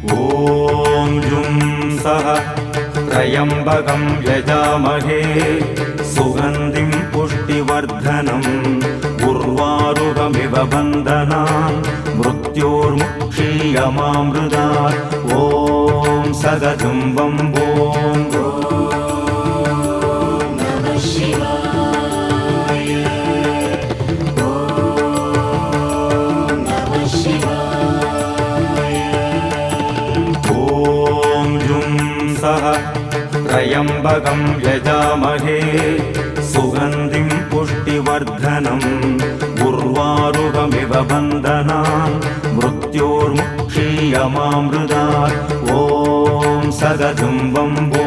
ॐ जुं सः त्र्यम्बकं यजामहे सुगन्धिं पुष्टिवर्धनम् उर्वारुकमिव बन्धनान् मृत्योर्मुक्षीयमामृतात् ॐ सदजुं वम्बो त्र्यम्बकं यजामहे सुगन्धिं पुष्टिवर्धनम् उर्वारुकमिव बन्धनान् मृत्योर्मुक्षीयमामृतात् ॐ सदजुं वम्बो